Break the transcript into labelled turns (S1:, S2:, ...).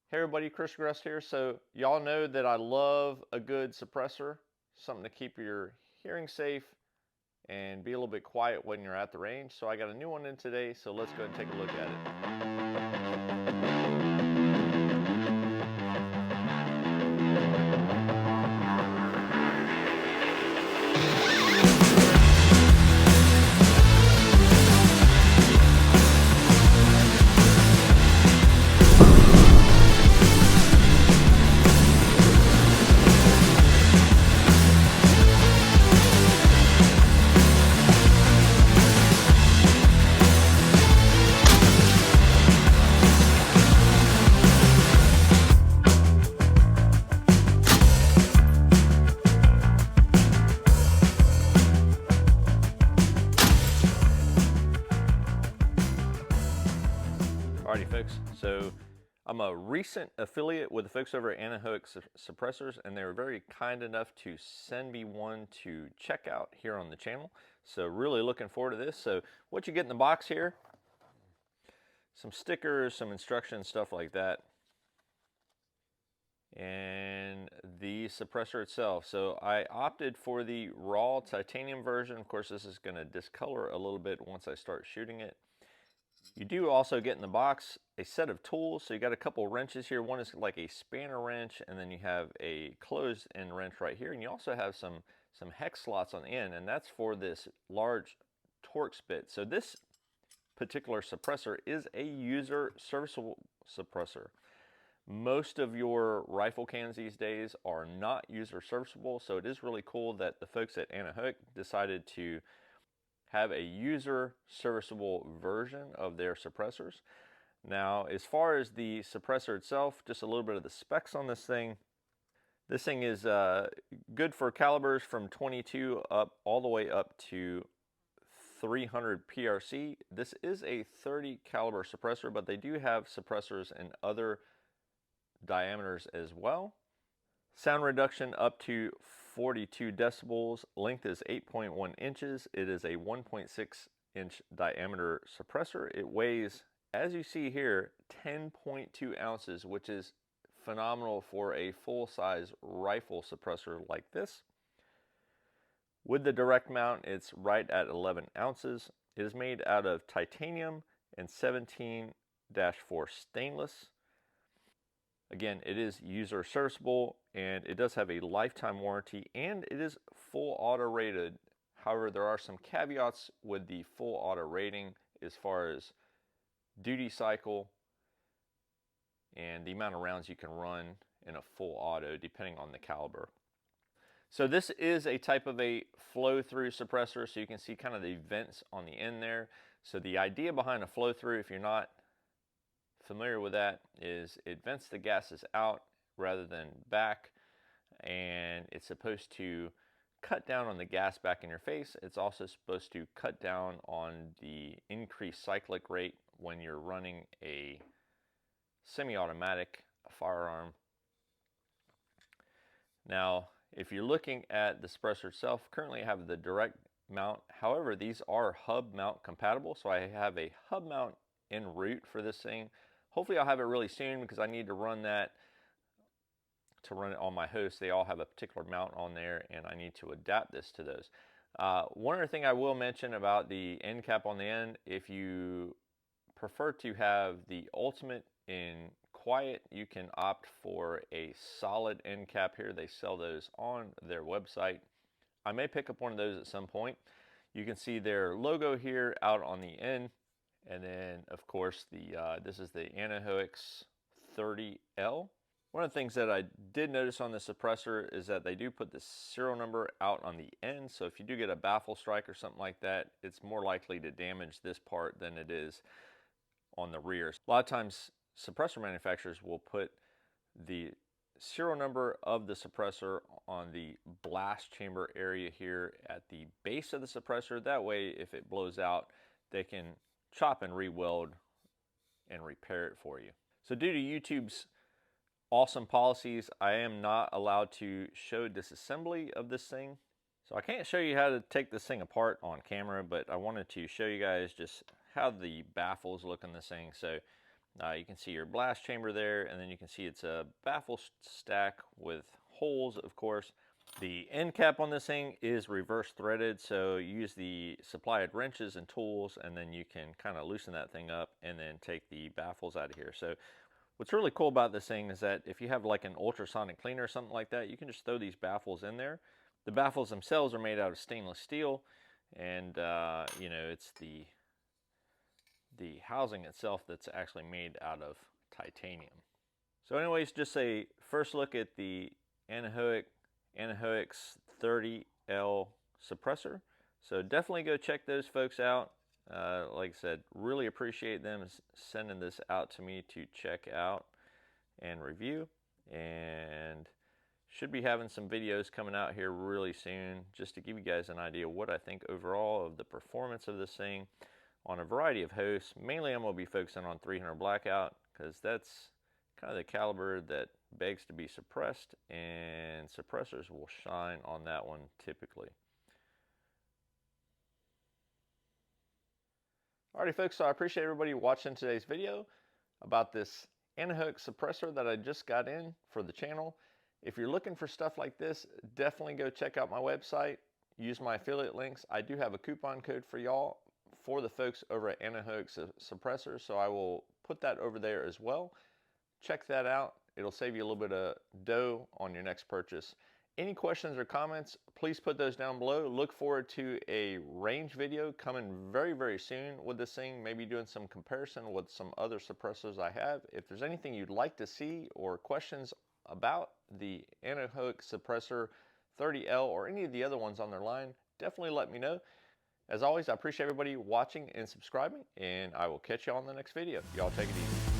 S1: Hey everybody, Grest here. So y'all know that I love a good suppressor, something to keep your hearing safe and be a little bit quiet when you're at the range. So I got a new one in today, so let's go and take a look at it. Alrighty folks, so I'm a recent affiliate with the folks over at Anechoic Suppressors, and they were very kind enough to send me one to check out here on the channel. So really looking forward to this. So what you get in the box here, some stickers, some instructions, stuff like that, and the suppressor itself. So I opted for the raw titanium version. Of course, this is going to discolor a little bit once I start shooting it. You do also get in the box a set of tools. So you got a couple wrenches here. One is like a spanner wrench, and then you have a closed end wrench right here. And you also have some hex slots on the end, and that's for this large Torx bit. So this particular suppressor is a user serviceable suppressor. Most of your rifle cans these days are not user serviceable, so it is really cool that the folks at Anechoic decided to have a user serviceable version of their suppressors. Now, as far as the suppressor itself, just a little bit of the specs on this thing. This thing is good for calibers from 22 up all the way up to 300 PRC. This is a 30 caliber suppressor, but they do have suppressors in other diameters as well. Sound reduction up to 42 decibels. Length is 8.1 inches. It is a 1.6 inch diameter suppressor. It weighs, as you see here, 10.2 ounces, which is phenomenal for a full-size rifle suppressor like this. With the direct mount, it's right at 11 ounces. It is made out of titanium and 17-4 stainless. Again, it is user serviceable, and it does have a lifetime warranty, and it is full auto rated. However, there are some caveats with the full auto rating as far as duty cycle and the amount of rounds you can run in a full auto depending on the caliber. So this is a type of a flow through suppressor, so you can see kind of the vents on the end there. So the idea behind a flow through, if you're not familiar with that, is it vents the gases out rather than back, and it's supposed to cut down on the gas back in your face. It's also supposed to cut down on the increased cyclic rate when you're running a semi-automatic firearm. Now, if you're looking at the suppressor itself, currently I have the direct mount. However, these are hub mount compatible, so I have a hub mount en route for this thing. Hopefully I'll have it really soon, because I need to run that to run it on my host. They all have a particular mount on there, and I need to adapt this to those. One other thing I will mention about the end cap on the end, if you prefer to have the ultimate in quiet, you can opt for a solid end cap here. They sell those on their website. I may pick up one of those at some point. You can see their logo here out on the end. And then, of course, this is the Anechoic 30L. One of the things that I did notice on the suppressor is that they do put the serial number out on the end. So if you do get a baffle strike or something like that, it's more likely to damage this part than it is on the rear. A lot of times, suppressor manufacturers will put the serial number of the suppressor on the blast chamber area here at the base of the suppressor. That way, if it blows out, they can chop and re-weld and repair it for you. So due to YouTube's awesome policies, I am not allowed to show disassembly of this thing. So I can't show you how to take this thing apart on camera, but I wanted to show you guys just how the baffles look in this thing. So You can see your blast chamber there, and then you can see it's a baffle stack with holes, of course. The end cap on this thing is reverse threaded, so you use the supplied wrenches and tools, and then you can kind of loosen that thing up and then take the baffles out of here. So what's really cool about this thing is that if you have like an ultrasonic cleaner or something like that, you can just throw these baffles in there. The baffles themselves are made out of stainless steel, and you know, it's the housing itself that's actually made out of titanium. So anyways, just a first look at the Anechoic Anechox 30L suppressor. So definitely go check those folks out. Like I said, really appreciate them sending this out to me to check out and review. And should be having some videos coming out here really soon, just to give you guys an idea what I think overall of the performance of this thing on a variety of hosts. Mainly I'm going to be focusing on 300 blackout, because that's kind of the caliber that begs to be suppressed, and suppressors will shine on that one typically. Alrighty folks, so I appreciate everybody watching today's video about this Anechoic suppressor that I just got in for the channel. If you're looking for stuff like this, definitely go check out my website. Use my affiliate links. I do have a coupon code for y'all for the folks over at Anechoic suppressors, so I will put that over there as well. Check that out. It'll save you a little bit of dough on your next purchase. Any questions or comments, please put those down below. Look forward to a range video coming very, very soon with this thing, maybe doing some comparison with some other suppressors I have. If there's anything you'd like to see or questions about the Anechoic suppressor 30L or any of the other ones on their line, definitely let me know. As always, I appreciate everybody watching and subscribing, and I will catch you on the next video. Y'all take it easy.